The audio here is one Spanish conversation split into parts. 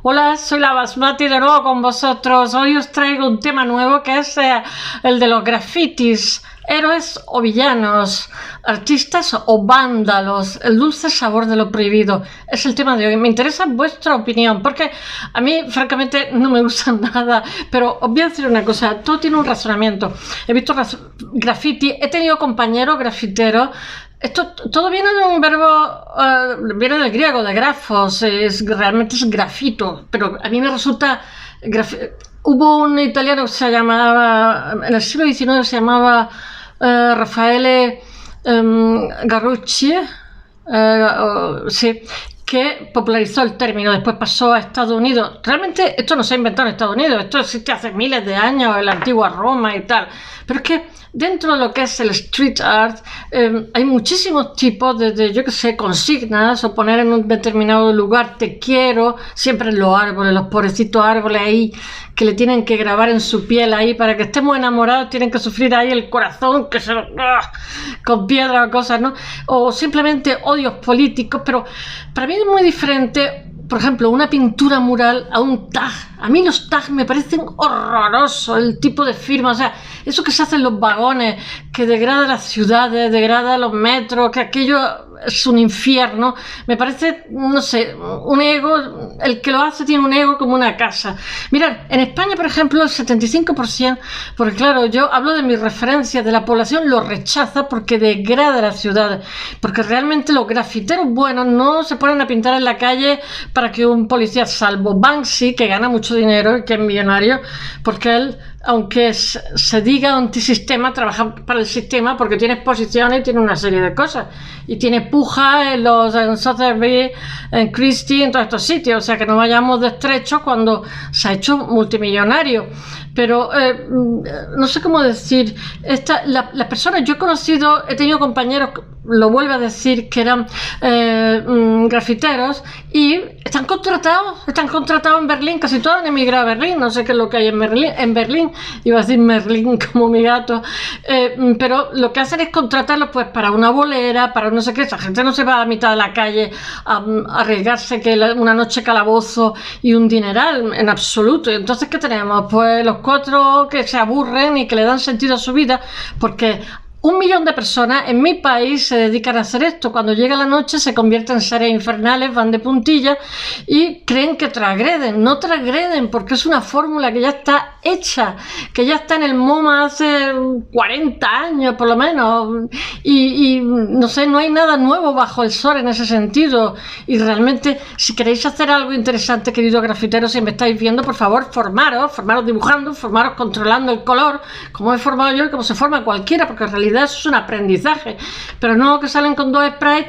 Hola, soy la Basmati de nuevo con vosotros. Hoy os traigo un tema nuevo que es el de los grafitis. Héroes o villanos, artistas o vándalos, el dulce sabor de lo prohibido. Es el tema de hoy. Me interesa vuestra opinión, porque a mí, francamente, no me gusta nada. Pero os voy a decir una cosa, todo tiene un razonamiento. He visto graffiti, he tenido compañeros grafiteros. Esto todo viene de un verbo, viene del griego, de grafos, realmente es grafito, pero a mí me resulta... Hubo un italiano que se llamaba, en el siglo XIX se llamaba Raffaele Garrucci, sí, que popularizó el término, después pasó a Estados Unidos. Realmente esto no se ha inventado en Estados Unidos, esto existe hace miles de años en la antigua Roma y tal, pero es que dentro de lo que es el street art hay muchísimos tipos, desde, yo que sé, consignas o poner en un determinado lugar te quiero, siempre en los árboles, los pobrecitos árboles ahí que le tienen que grabar en su piel ahí para que estemos enamorados, tienen que sufrir ahí el corazón que se con piedra o cosas, ¿no? O simplemente odios políticos, pero para mí es muy diferente, por ejemplo, una pintura mural a un tag. A mí los tags me parecen horrorosos, el tipo de firma, o sea, eso que se hace en los vagones, que degrada las ciudades, degrada los metros, que aquello es un infierno, me parece, no sé, un ego, el que lo hace tiene un ego como una casa. Mirad, en España, por ejemplo, el 75%, porque claro, yo hablo de mis referencias, de la población lo rechaza porque degrada las ciudades, porque realmente los grafiteros buenos no se ponen a pintar en la calle para que un policía, salvo Banksy, que gana mucho dinero y que es millonario, porque él, aunque se diga antisistema, trabaja para el sistema porque tiene exposiciones y tiene una serie de cosas. Y tiene puja en Sotheby's, en Christie, en todos estos sitios. O sea, que no vayamos de estrecho cuando se ha hecho multimillonario. Pero no sé cómo decir. Las personas, yo he conocido, he tenido compañeros, lo vuelvo a decir, que eran grafiteros y están contratados en Berlín. Casi todos han emigrado a Berlín. No sé qué es lo que hay en Berlín. Iba a decir Merlín como mi gato. Pero lo que hacen es contratarlos pues para una bolera, para no sé qué. Esa gente no se va a la mitad de la calle a arriesgarse que una noche calabozo y un dineral, en absoluto. Entonces, ¿qué tenemos? Pues los cuatro que se aburren y que le dan sentido a su vida, porque 1 millón de personas en mi país se dedican a hacer esto. Cuando llega la noche se convierten en seres infernales, van de puntilla y creen que transgreden. No transgreden porque es una fórmula que ya está hecha, que ya está en el MoMA hace 40 años por lo menos. Y no sé, no hay nada nuevo bajo el sol en ese sentido. Y realmente, si queréis hacer algo interesante, queridos grafiteros, si me estáis viendo, por favor, formaros dibujando, formaros controlando el color, como he formado yo y como se forma cualquiera, porque en realidad eso es un aprendizaje, pero no que salen con 2 sprays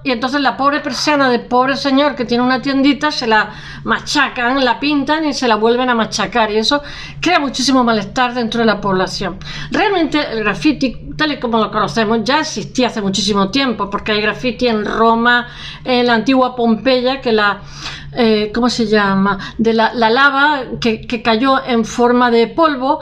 y entonces la pobre persona del pobre señor que tiene una tiendita se la machacan, la pintan y se la vuelven a machacar, y eso crea muchísimo malestar dentro de la población. Realmente el graffiti, tal y como lo conocemos, ya existía hace muchísimo tiempo, porque hay graffiti en Roma, en la antigua Pompeya, que ¿cómo se llama? De la lava que cayó en forma de polvo,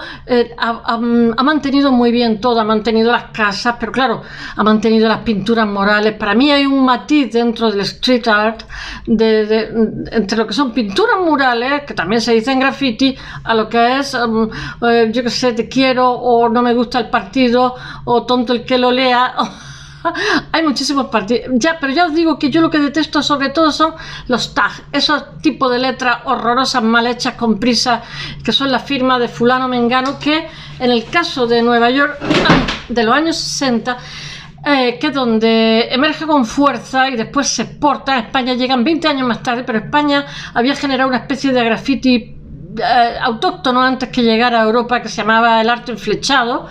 ha mantenido muy bien todo, ha mantenido las casas, pero claro, ha mantenido las pinturas murales. Para mí hay un matiz dentro del street art entre lo que son pinturas murales, que también se dice en graffiti, a lo que es, yo que sé, te quiero, o no me gusta el partido, o tonto el que lo lea. Hay muchísimos partidos, pero ya os digo que yo lo que detesto sobre todo son los tags, esos tipos de letras horrorosas, mal hechas, con prisa, que son la firma de fulano mengano, que en el caso de Nueva York de los años 60, que es donde emerge con fuerza y después se exporta. A España llegan 20 años más tarde, pero España había generado una especie de graffiti autóctono antes que llegara a Europa, que se llamaba el arte enflechado,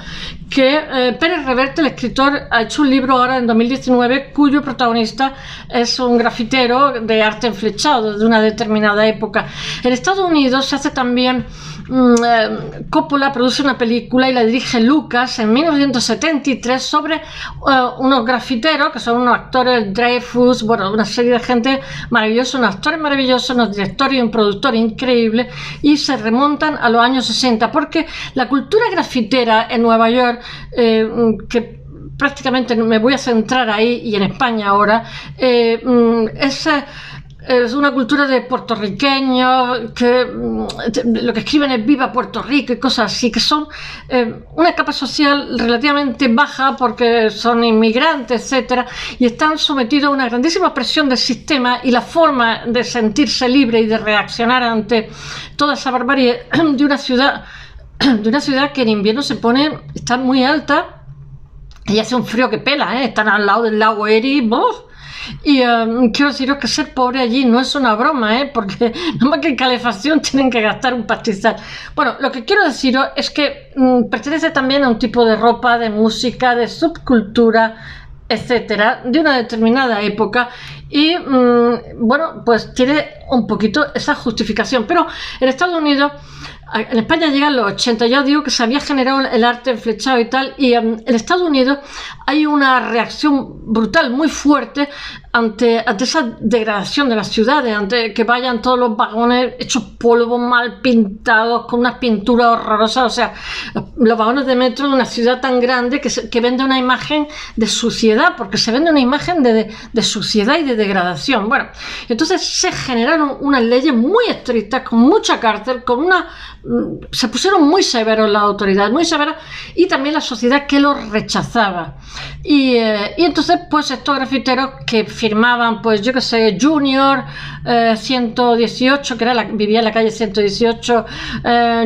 que Pérez Reverte, el escritor, ha hecho un libro ahora en 2019 cuyo protagonista es un grafitero de arte enflechado de una determinada época. En Estados Unidos se hace también Coppola produce una película y la dirige Lucas en 1973 sobre unos grafiteros que son unos actores, Dreyfus, bueno, una serie de gente maravillosa, unos actores maravillosos, unos directores y un productor increíble, y se remontan a los años 60, porque la cultura grafitera en Nueva York, que prácticamente me voy a centrar ahí y en España ahora, es es una cultura de puertorriqueños que lo que escriben es viva Puerto Rico y cosas así, que son una capa social relativamente baja porque son inmigrantes, etcétera, y están sometidos a una grandísima presión del sistema, y la forma de sentirse libre y de reaccionar ante toda esa barbarie de una ciudad que en invierno está muy alta y hace un frío que pela, están al lado del lago Erie. Y quiero deciros que ser pobre allí no es una broma, porque nada más que en calefacción tienen que gastar un pastizal. Bueno, lo que quiero deciros es que pertenece también a un tipo de ropa, de música, de subcultura, etcétera, de una determinada época, y bueno, pues tiene un poquito esa justificación. Pero en Estados Unidos, en España llegan los 80, ya os digo que se había generado el arte flechado y tal, y en Estados Unidos hay una reacción brutal, muy fuerte, ante esa degradación de las ciudades, ante que vayan todos los vagones hechos polvo, mal pintados, con unas pinturas horrorosas. O sea, los vagones de metro de una ciudad tan grande que vende una imagen de suciedad, porque se vende una imagen de suciedad y de degradación. Bueno, entonces se generaron unas leyes muy estrictas, con mucha cárcel, se pusieron muy severos las autoridades, muy severas, y también la sociedad que los rechazaba. Y entonces, pues estos grafiteros que firmaban, pues yo que sé, Junior 118, que vivía en la calle 118,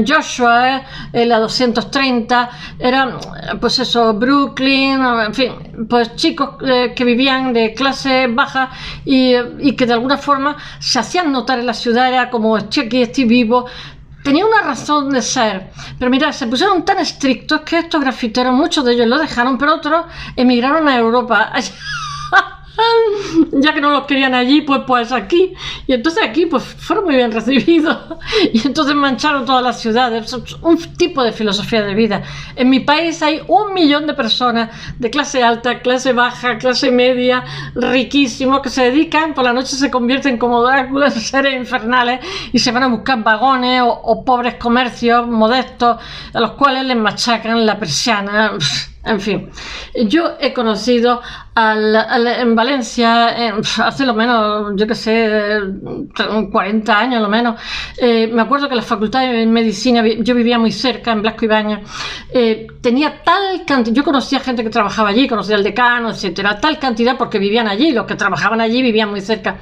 Joshua, la 230, eran, pues eso, Brooklyn, en fin, pues chicos que vivían de clase baja y que de alguna forma se hacían notar en la ciudad. Era como, estoy aquí, estoy vivo. Tenía una razón de ser, pero mirad, se pusieron tan estrictos que estos grafiteros, muchos de ellos lo dejaron, pero otros emigraron a Europa. Ya que no los querían allí, pues aquí. Y entonces aquí pues fueron muy bien recibidos. Y entonces mancharon todas las ciudades. Un tipo de filosofía de vida. En mi país hay 1 millón de personas de clase alta, clase baja, clase media, riquísimos, que se dedican, por la noche se convierten como Drácula, seres infernales, y se van a buscar vagones o pobres comercios modestos a los cuales les machacan la persiana. En fin, yo he conocido en Valencia, hace lo menos, yo que sé, 40 años lo menos. Me acuerdo que la facultad de medicina, yo vivía muy cerca, en Blasco Ibáñez, tenía tal cantidad, yo conocía gente que trabajaba allí, conocía al decano, etcétera, tal cantidad, porque vivían allí, los que trabajaban allí vivían muy cerca,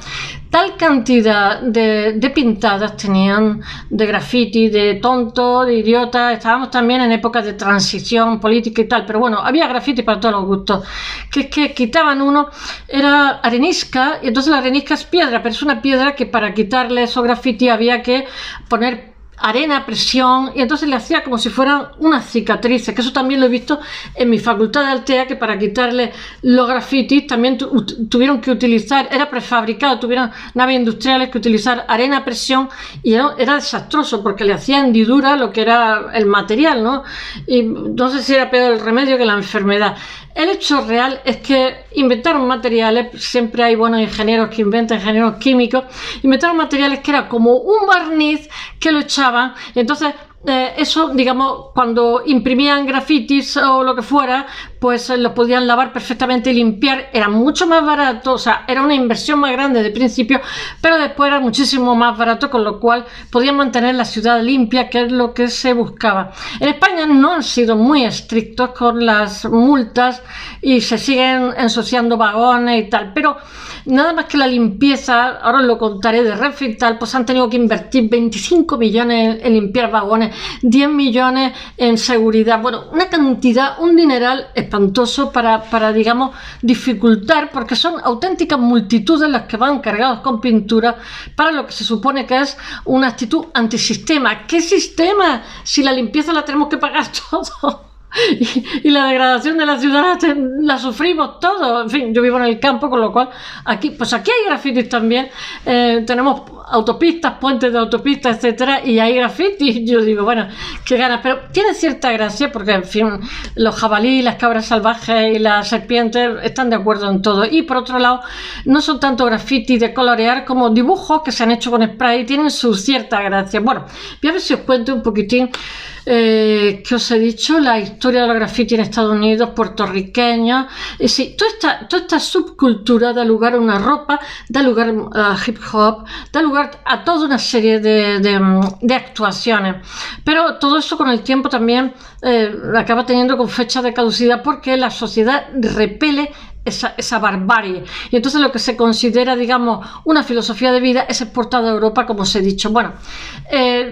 tal cantidad de pintadas tenían, de graffiti, de tonto, de idiota. Estábamos también en épocas de transición política y tal, pero bueno, había graffiti para todos los gustos. Que es que quitaban uno, era arenisca, y entonces la arenisca es piedra, pero es una piedra que para quitarle esos graffiti había que poner arena a presión, y entonces le hacía como si fueran unas cicatrices, que eso también lo he visto en mi facultad de Altea, que para quitarle los grafitis también tuvieron que utilizar, era prefabricado, tuvieron naves industriales que utilizar arena a presión, y era desastroso porque le hacía hendidura lo que era el material, ¿no? Y no sé si era peor el remedio que la enfermedad. El hecho real es que inventaron materiales, siempre hay buenos ingenieros que inventan, ingenieros químicos, inventaron materiales que era como un barniz que lo echaban, y entonces eso, digamos, cuando imprimían grafitis o lo que fuera, pues los podían lavar perfectamente y limpiar. Era mucho más barato, o sea, era una inversión más grande de principio, pero después era muchísimo más barato, con lo cual podían mantener la ciudad limpia, que es lo que se buscaba. En España no han sido muy estrictos con las multas y se siguen ensuciando vagones y tal, pero nada más que la limpieza, ahora os lo contaré, de Renfe y tal, pues han tenido que invertir 25 millones en limpiar vagones, 10 millones en seguridad. Bueno, una cantidad, un dineral espantoso para digamos, dificultar, porque son auténticas multitudes las que van cargados con pintura para lo que se supone que es una actitud antisistema. ¿Qué sistema? Si la limpieza la tenemos que pagar todos. Y la degradación de la ciudad la sufrimos todos. En fin, yo vivo en el campo, con lo cual aquí hay grafitis también. Tenemos autopistas, puentes de autopistas, etcétera, y hay graffiti. Yo digo, bueno, qué ganas, pero tiene cierta gracia porque, en fin, los jabalíes, las cabras salvajes y las serpientes están de acuerdo en todo. Y por otro lado, no son tanto graffiti de colorear como dibujos que se han hecho con spray y tienen su cierta gracia. Bueno, voy a ver si os cuento un poquitín que os he dicho, la historia de los graffiti en Estados Unidos, puertorriqueños. Sí, toda esta subcultura da lugar a una ropa, da lugar a hip hop, da lugar a toda una serie de actuaciones, pero todo eso con el tiempo también acaba teniendo con fecha de caducidad porque la sociedad repele esa barbarie, y entonces lo que se considera, digamos, una filosofía de vida es exportada a Europa, como os he dicho. Bueno,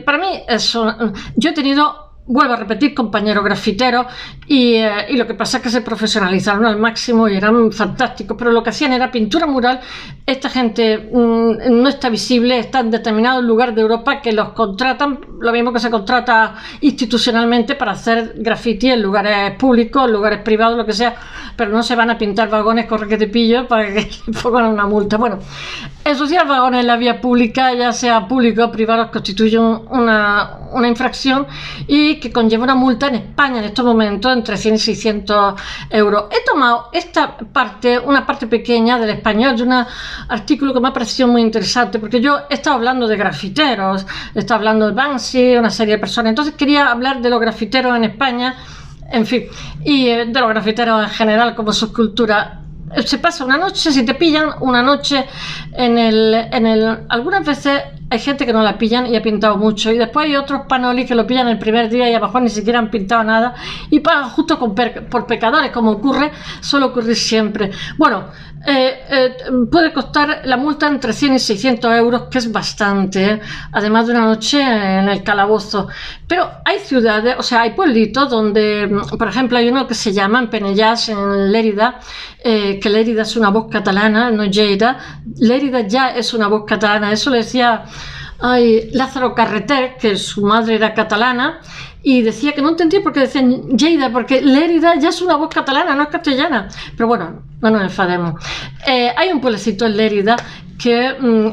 para mí eso, yo he tenido, vuelvo a repetir, compañeros grafiteros y lo que pasa es que se profesionalizaron al máximo y eran fantásticos, pero lo que hacían era pintura mural. Esta gente no está visible, está en determinados lugares de Europa que los contratan, lo mismo que se contrata institucionalmente para hacer graffiti en lugares públicos, en lugares privados, lo que sea, pero no se van a pintar vagones con requetepillo para que le pongan una multa. Bueno, ensuciar vagones en la vía pública, ya sea público o privado, constituye una infracción y que conlleva una multa en España en estos momentos entre 100 y 600 euros. He tomado esta parte, una parte pequeña del español, de un artículo que me ha parecido muy interesante, porque yo he estado hablando de grafiteros, he estado hablando de Banksy, una serie de personas, entonces quería hablar de los grafiteros en España, en fin, y de los grafiteros en general como subcultura. Se pasa una noche, si te pillan una noche algunas veces hay gente que no la pillan y ha pintado mucho, y después hay otros panolis que lo pillan el primer día y a lo mejor ni siquiera han pintado nada y pagan justo por pecadores, como suele ocurrir siempre. Bueno, puede costar la multa entre 100 y 600 euros, que es bastante, además de una noche en el calabozo. Pero hay ciudades, o sea, hay pueblitos donde, por ejemplo, hay uno que se llama en Penellás, en Lérida, que Lérida es una voz catalana, no Lleida. Lérida ya es una voz catalana, eso le decía Lázaro Carreter, que su madre era catalana, y decía que no entendía por qué decían Lleida, porque Lérida ya es una voz catalana, no es castellana. Pero bueno, no nos enfademos. Hay un pueblecito en Lérida que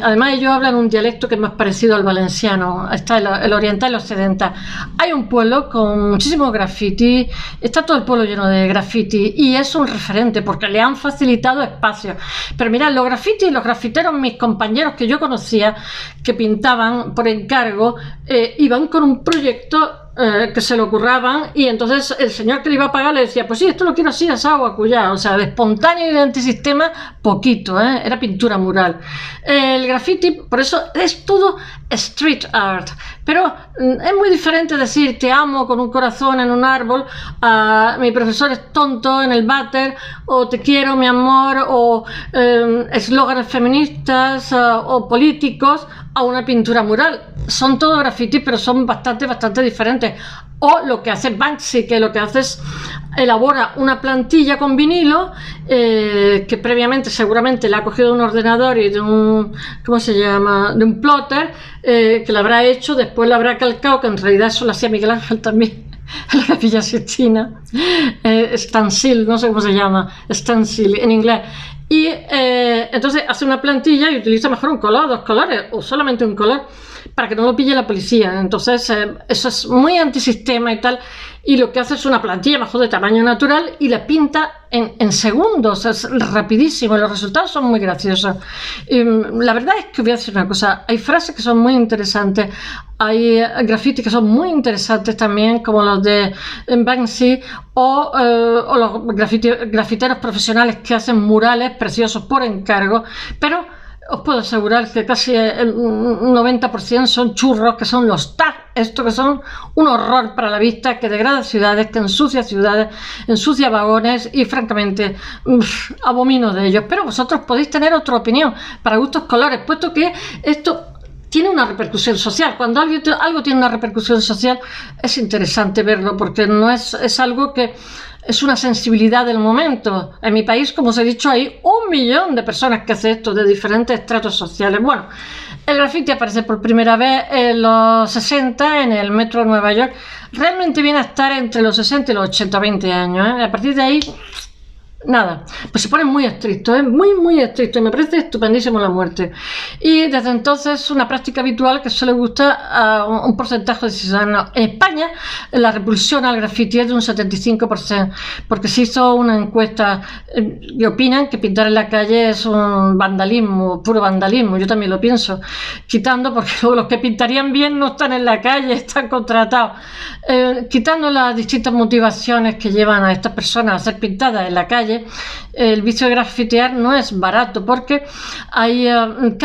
además ellos hablan un dialecto que es más parecido al valenciano, está el oriental y el occidental. Hay un pueblo con muchísimos graffiti, está todo el pueblo lleno de graffiti y es un referente porque le han facilitado espacios. Pero mirad, los graffiti, los grafiteros, mis compañeros que yo conocía, que pintaban por encargo, iban con un proyecto que se lo curraban, y entonces el señor que le iba a pagar le decía, pues sí, esto lo quiero así, asado, acullado. O sea, de espontáneo y de antisistema, poquito, era pintura mural. El graffiti, por eso es todo street art, pero es muy diferente decir te amo con un corazón en un árbol a mi profesor es tonto en el váter, o te quiero mi amor, o eslóganes feministas o políticos, a una pintura mural. Son todos grafitis, pero son bastante diferentes. O lo que hace Banksy, que lo que hace es elabora una plantilla con vinilo que previamente seguramente le ha cogido un ordenador y de un, ¿cómo se llama?, de un plotter que lo habrá hecho, después lo habrá calcado, que en realidad eso lo hacía Miguel Ángel también en la Capilla Sixtina, stencil, no sé cómo se llama, stencil en inglés. Y entonces hace una plantilla y utiliza mejor un color, dos colores o solamente un color para que no lo pille la policía. Entonces eso es muy antisistema y tal, y lo que hace es una plantilla mejor de tamaño natural y la pinta en segundos, es rapidísimo, y los resultados son muy graciosos. La verdad es que voy a decir una cosa, hay frases que son muy interesantes, hay grafitis que son muy interesantes también, como los de Banksy o los grafiteros profesionales que hacen murales preciosos por encargo, pero os puedo asegurar que casi el 90% son churros, que son los tags, esto que son un horror para la vista, que degrada ciudades, que ensucia ciudades, ensucia vagones, y francamente abomino de ellos. Pero vosotros podéis tener otra opinión, para gustos colores, puesto que esto tiene una repercusión social. Cuando algo tiene una repercusión social es interesante verlo, porque no es algo que es una sensibilidad del momento. En mi país, como os he dicho, hay 1 millón de personas que hacen esto, de diferentes estratos sociales. Bueno, el graffiti aparece por primera vez en los 60 en el metro de Nueva York. Realmente viene a estar entre los 60 y los 80, 20 años. A partir de ahí Nada, pues se ponen muy estrictos, muy estrictos, y me parece estupendísimo la muerte. Y desde entonces una práctica habitual que solo gusta a un porcentaje de ciudadanos. En España la repulsión al grafiti es de un 75%, porque se hizo una encuesta y opinan que pintar en la calle es un vandalismo, puro vandalismo, yo también lo pienso, quitando, porque luego los que pintarían bien no están en la calle, están contratados, quitando las distintas motivaciones que llevan a estas personas a ser pintadas en la calle. El vicio de grafitear no es barato, porque hay el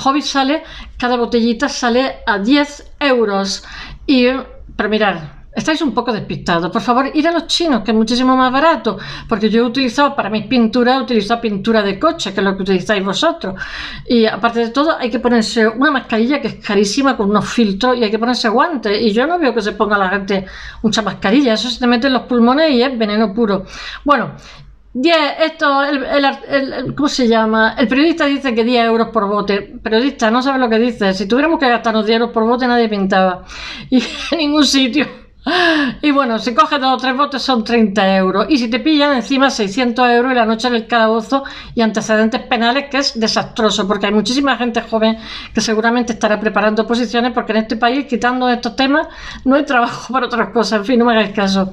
hobby sale, cada botellita sale a 10 euros. Pero mirad, estáis un poco despistados. Por favor, ir a los chinos, que es muchísimo más barato, porque yo he utilizado para mis pinturas, he utilizado pintura de coche, que es lo que utilizáis vosotros. Y aparte de todo, hay que ponerse una mascarilla que es carísima con unos filtros, y hay que ponerse guantes. Y yo no veo que se ponga la gente mucha mascarilla, eso se te mete en los pulmones y es veneno puro. Bueno, ¿cómo se llama? El periodista dice que 10 euros por bote. Periodista, no sabe lo que dice. Si tuviéramos que gastarnos 10 euros por bote, nadie pintaba. Y en ningún sitio. Y bueno, si coges 2 o 3 botes son 30 euros. Y si te pillan, encima 600 euros y la noche en el calabozo y antecedentes penales, que es desastroso, porque hay muchísima gente joven que seguramente estará preparando oposiciones, porque en este país, quitando estos temas, no hay trabajo para otras cosas. En fin, no me hagáis caso.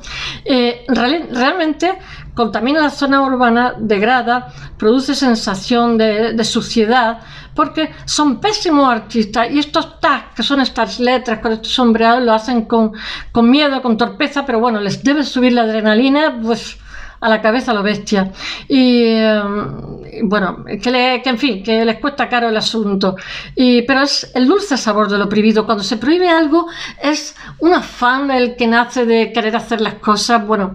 Realmente contamina la zona urbana, degrada, produce sensación de suciedad, porque son pésimos artistas, y estos tags, que son estas letras con estos sombreados, lo hacen con miedo, con torpeza, pero bueno, les debe subir la adrenalina, pues a la cabeza a lo bestia. Y bueno, en fin, que les cuesta caro el asunto. Pero es el dulce sabor de lo prohibido. Cuando se prohíbe algo, es un afán el que nace de querer hacer las cosas. Bueno,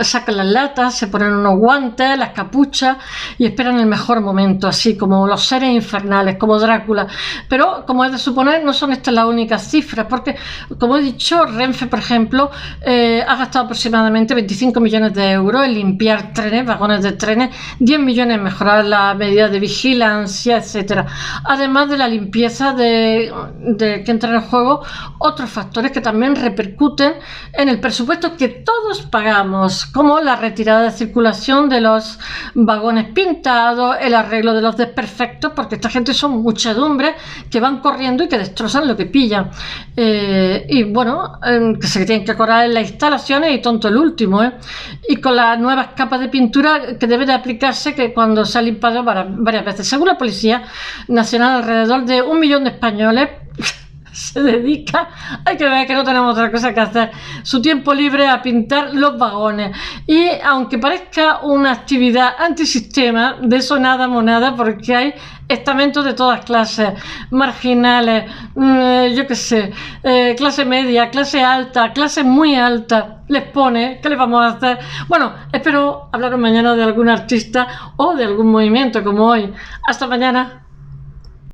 sacan las latas, se ponen unos guantes, las capuchas y esperan el mejor momento, así como los seres infernales, como Drácula. Pero, como es de suponer, no son estas las únicas cifras, porque, como he dicho, Renfe, por ejemplo, ha gastado aproximadamente 25 millones de euros en limpiar trenes, vagones de trenes, 10 millones en mejorar la medida de vigilancia, etcétera. Además de la limpieza que entra en juego otros factores que también repercuten en el presupuesto que todos pagamos, como la retirada de circulación de los vagones pintados, el arreglo de los desperfectos, porque esta gente son muchedumbre que van corriendo y que destrozan lo que pillan. Y bueno, que se tienen que cobrar en las instalaciones, y tonto el último, y con las nuevas capas de pintura que debe de aplicarse, que cuando se ha limpiado varias veces. Según la Policía Nacional, alrededor de 1 millón de españoles se dedica, hay que ver que no tenemos otra cosa que hacer, su tiempo libre a pintar los vagones. Y aunque parezca una actividad antisistema, de eso nada monada, porque hay estamentos de todas clases, marginales, yo qué sé, clase media, clase alta, clase muy alta, les pone, ¿qué les vamos a hacer? Bueno, espero hablaros mañana de algún artista o de algún movimiento como hoy. Hasta mañana.